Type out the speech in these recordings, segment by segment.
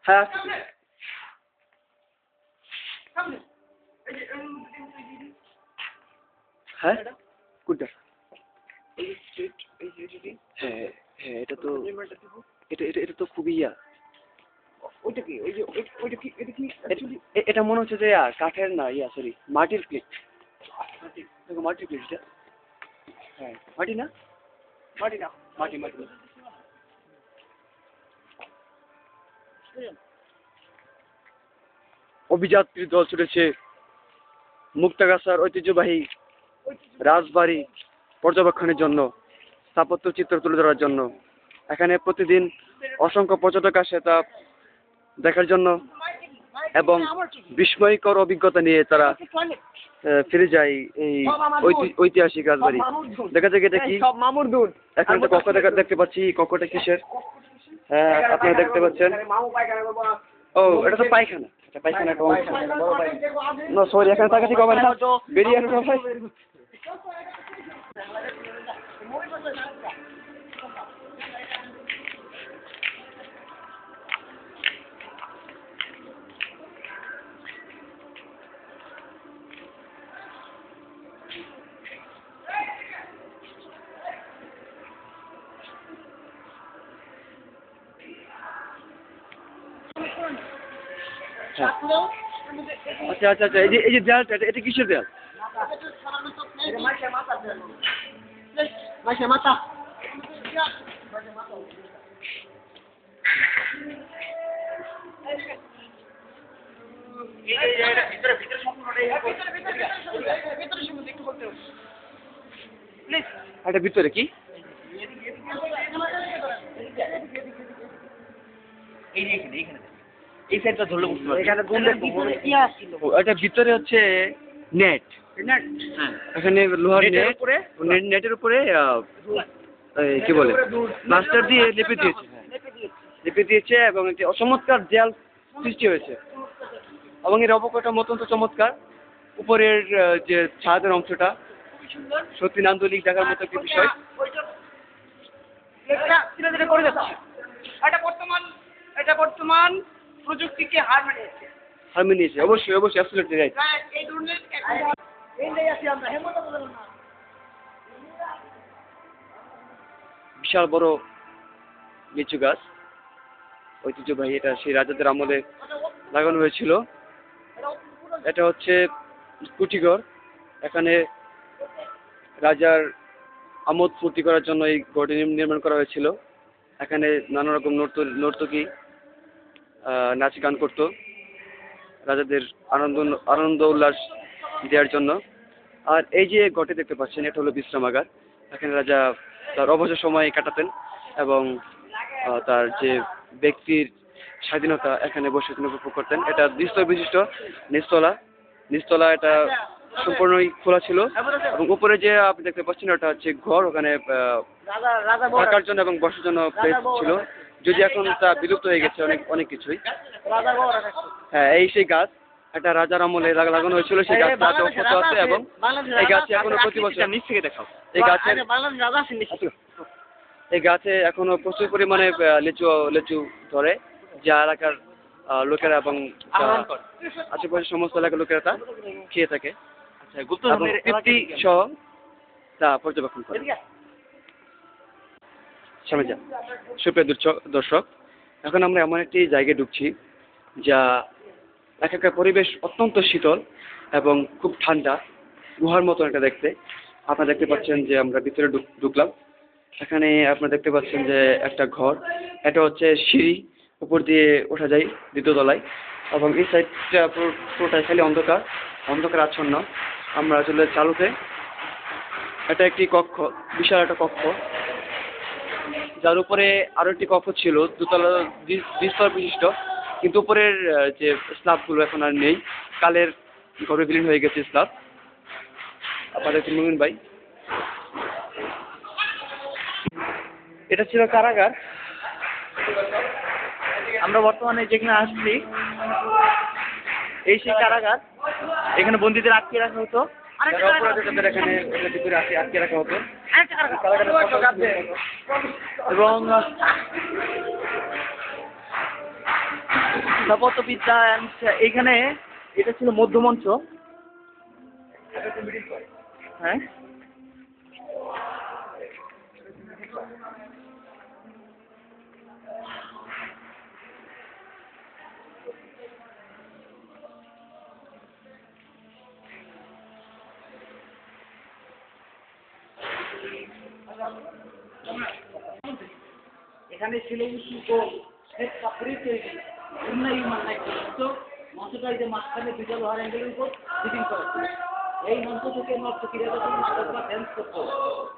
হ্যাঁ হ্যাঁ কোনটা? হ্যাঁ হ্যাঁ এটা তো এটা এটা এটা তো খুবই ওইটা কি ওই যে ওইটা কি এটা কি এটা মনে হচ্ছে যে কাঠের না সরি মাটির প্লেট। মাটির প্লেট এটা। হ্যাঁ মাটি না মাটি না মাটি মাটি। অভিযাত্রী দল ছুটেছে মুক্তাগাছার ঐতিহ্যবাহী রাজবাড়ি পর্যবেক্ষণের জন্য, স্থাপত্য চিত্র তুলে ধরার জন্য। এখানে প্রতিদিন অসংখ্য পর্যটক আসে তা দেখার জন্য এবং বিস্ময়কর অভিজ্ঞতা নিয়ে তারা ফিরে যায় এই ঐতিহাসিক রাজবাড়ি। দেখা যায় এটা কি এখন একটা কক্ষ দেখতে পাচ্ছি। কক্ষটা কিসের? হ্যাঁ আপনারা দেখতে পাচ্ছেন। ও এটা তো পায়খানা। এটা পায়খানা একটা অংশ। না সরি এখানে থাকা ঠিক হবে না, বেরিয়ে আসুন সবাই। আচ্ছা আচ্ছা আচ্ছা এই যে দেয়ালটা এটা কিসের দেয়াল? এটা ভিতরে কি? এই সাইডটা ধরলে বুঝতে পারবে। এটা ভিতরে হচ্ছে নেট। হ্যাঁ এখানে লোহার নেটের উপরে কি বলে প্লাস্টার দিয়ে লেপে দিয়েছে এবং একটি অচমৎকার দেয়াল সৃষ্টি হয়েছে এবং এর অবকাঠামো অত্যন্ত চমৎকার। উপরের যে ছাদের অংশটা সত্যি নান্দনিক দেখার মতো একটি বিষয়। এটা বর্তমান প্রযুক্তিকে হার মানিয়েছে। অবশ্যই অবশ্যই অ্যাবসলিউটলি রাইট। এই ধরনের বিশাল বড় লিচু গাছ ঐতিহ্যবাহী। এটা সেই রাজাদের আমলে লাগানো হয়েছিল। এটা হচ্ছে কুটিঘর। এখানে রাজার আমোদ ফুর্তি করার জন্য এই ঘরটি নির্মাণ করা হয়েছিল। এখানে নানা রকম নর্তকী নাচ গান করতো রাজাদের আনন্দ উল্লাস দেওয়ার জন্য। আর এই যে ঘরটি দেখতে পাচ্ছেন এটা হলো বিশ্রামাগার। এখানে রাজা তার অবসর সময় কাটাতেন এবং তার যে ব্যক্তির স্বাধীনতা এখানে বসে তিনি উপভোগ করতেন। এটা দ্বিস্তর বিশিষ্ট। নিচতলা এটা সম্পূর্ণই খোলা ছিল এবং উপরে যে আপনি দেখতে পাচ্ছেন ওটা হচ্ছে ঘর। ওখানে থাকার জন্য এবং বসার জন্য প্লেস ছিল, যদি এখন তা বিলুপ্ত হয়ে গেছে অনেক কিছুই। হ্যাঁ এই সেই গাছ একটা রাজার আমলে লাগানো হয়েছিল। সেই গাছ আছে এবং এই গাছে এখনো প্রতি বছর নিচ থেকে দেখাও এই গাছে এখনো প্রচুর পরিমাণে লিচু ধরে, যা এলাকার লোকেরা এবং আশেপাশের সমস্ত এলাকার লোকেরা তা খেয়ে থাকে তৃপ্তি সহ তা পর্যবেক্ষণ করে। সুপ্রিয় দর্শক, এখন আমরা এমন একটি জায়গায় ঢুকছি যা এখানকার পরিবেশ অত্যন্ত শীতল এবং খুব ঠান্ডা, গুহার মতো একটা দেখতে। আপনারা দেখতে পাচ্ছেন যে আমরা ভিতরে ঢুকলাম। এখানে আপনারা দেখতে পাচ্ছেন যে একটা ঘর। এটা হচ্ছে সিঁড়ি, উপর দিয়ে ওঠা যায় দ্বিতীয় তলায় এবং এই সাইডটা পুরোটাই খালি অন্ধকার আচ্ছন্ন। আমরা আসলে চালুতে এটা একটি কক্ষ, বিশাল একটা কক্ষ, যার উপরে আরো একটি কক্ষ ছিল দ্বিস্তর বিশিষ্ট, কিন্তু উপরের যে স্ল্যাবগুলো এখন আর নেই, কালের ঘরে বিলীন হয়ে গেছে স্ল্যাব। আপনাদের মুমিন ভাই, এটা ছিল কারাগার। আমরা বর্তমানে যেখানে আসছি এই সেই কারাগার। এখানে বন্দীদের আটকে রাখা হতো, অপরাধীদের এখানে ভিতরে আটকে রাখা হতো এবং স্থাপত্যবিদ্যা এইখানে এটা ছিল মধ্যমঞ্চ। হ্যাঁ, এখানে ছিল শ্বেত পাথরের তৈরি উন্নয়ন মঞ্চটা যে মাঝখানে দুটো লোহার অ্যাঙ্গেলের উপর ফিটিং করা ছিল। এই মঞ্চ থেকে নর্তকীরা যখন নাটক বা ড্যান্স করতো,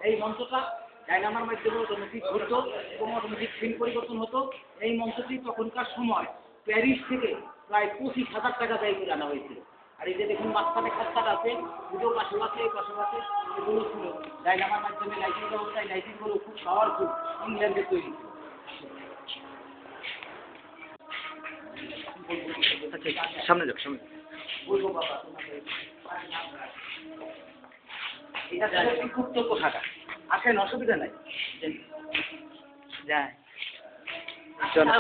এই মঞ্চটা ডায়নামার মাধ্যমে অটোমেটিক ঘুরতো এবং অটোমেটিক সিন পরিবর্তন হতো। এই মঞ্চটি তখনকার সময় প্যারিস থেকে প্রায় 25,000 টাকা ব্যয় করে আনা হয়েছিল। আর এই যে দেখুন মাঝখানে খাস্তাটা আছে, দুটো পাশে আছে, এই পাশে আছে, এগুলো ছিল ডায়নামার মাধ্যমে লাইটিং ব্যবস্থায়। লাইটিংগুলো খুব পাওয়ারফুল, ইংল্যান্ডে তৈরি ছিল। সামনে যাও, সামনে। বলবো বাবা তোমাদের এটা ছিল গুপ্ত কোঠাটা। আসেন, অসুবিধা নাই, যায়। চলো।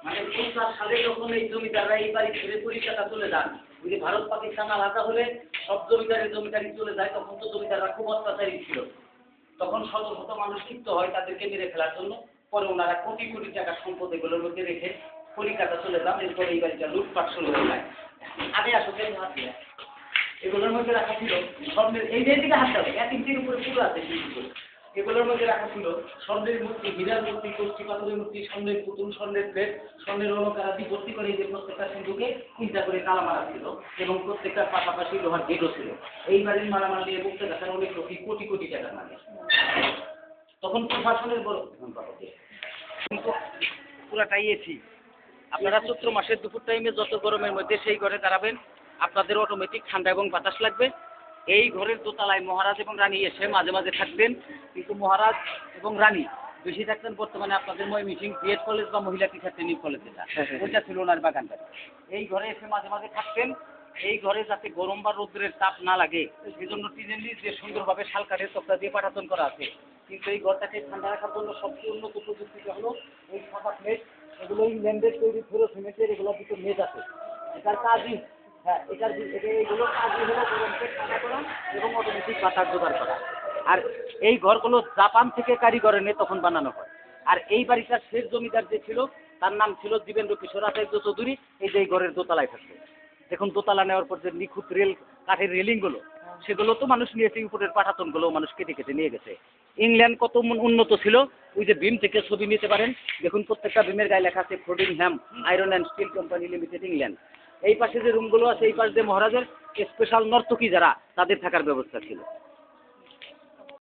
মানে 50 সালে যখন এই জমিদাররা এই বাড়ি ছেড়ে কলিকাতা চলে যান, যদি ভারত পাকিস্তান আলাদা হলে সব জমিদারি চলে যায়, তখন তো জমিদাররা খুব অত্যাচারী ছিল। তখন শত শত মানুষ ক্ষিপ্ত হয় তাদেরকে মেরে ফেলার জন্য। পরে ওনারা কোটি কোটি টাকার সম্পদ এগুলোর মধ্যে রেখে কলিকাতা চলে যান। এরপরে এই বাড়িটা লুটপাট শুরু হয়ে যায়। আগে আসো, কেন আছে এগুলোর মধ্যে রাখা ছিল স্বর্ণের, এই দিকে হাত যাবে 1 ইঞ্চির উপরে পুরো আছে। এগুলোর মধ্যে রাখা ছিল স্বর্ণের মূর্তি, হীরার মূর্তি, কষ্টি পাথরের মূর্তি, স্বর্ণের পুতুল, স্বর্ণের প্লেট, স্বর্ণের অলঙ্কার দিয়ে ভর্তি করে যে প্রত্যেকটা সিন্ধুকে 3টা করে তালা মারা ছিল এবং প্রত্যেকটার পাশাপাশি লোহার গেটও ছিল। এই বাড়ির মালামাল নিয়ে বলতে দেখার অনেক লোকই কোটি কোটি টাকা মানে। তখন প্রশাসনের বড় পুরাটাই এসি। আপনারা চৈত্র মাসের দুপুর টাইমে যত গরমের মধ্যে সেই ঘরে দাঁড়াবেন, আপনাদের অটোমেটিক ঠান্ডা এবং বাতাস লাগবে। এই ঘরের দোতলায় মহারাজ এবং রানী এসে মাঝে মাঝে থাকতেন, কিন্তু মহারাজ এবং রানী বেশি থাকতেন বর্তমানে আপনাদের ময়মনসিংহ বিএড কলেজ বা মহিলা টিচার ট্রেনিং কলেজ, যেটা ওইটা ছিল ওনার বাগানটা। এই ঘরে এসে মাঝে মাঝে থাকতেন। এই ঘরে যাতে গরম বা রৌদ্রের তাপ না লাগে সেজন্য টিনের নিচ যে সুন্দরভাবে শাল কাঠের তক্তা দিয়ে পাঠাতন করা আছে। কিন্তু এই ঘরটাকে ঠান্ডা রাখার জন্য সবচেয়ে উন্নত প্রযুক্তিটা হলো এই সাদা প্লেট। এগুলো ইংল্যান্ডের তৈরি ফেরো সিমেন্টের, এগুলোর দুটো মেট আছে। এটার কাজই এগুলো কাজই হলো গরমকে ঠান্ডা করা এবং অটোমেটিক বাতাস জোগাড় করা। আর এই ঘরগুলো জাপান থেকে কারিগর এনে তখন বানানো হয়। আর এই বাড়িটার শেষ জমিদার যে ছিল তার নাম ছিল জীবেন্দ্র কিশোর আচার্য চৌধুরী। এই যে এই ঘরের দোতলায় থাকতো, দেখুন দোতলা নেওয়ার পর যে নিখুঁত রেল কাঠের রেলিংগুলো, সেগুলো তো মানুষ নিয়েছে, উপরের পাঠাতনগুলো মানুষ কেটে কেটে নিয়ে গেছে। ইংল্যান্ড কত উন্নত ছিল, ওই যে বিম থেকে ছবি নিতে পারেন, দেখুন প্রত্যেকটা বিমের গায়ে লেখা আছে Fordingham iron and steel company limited, England. এই পাশে যে রুমগুলো আছে, এই পাশে যে মহারাজের স্পেশাল নর্তকী যারা, তাদের থাকার ব্যবস্থা ছিল।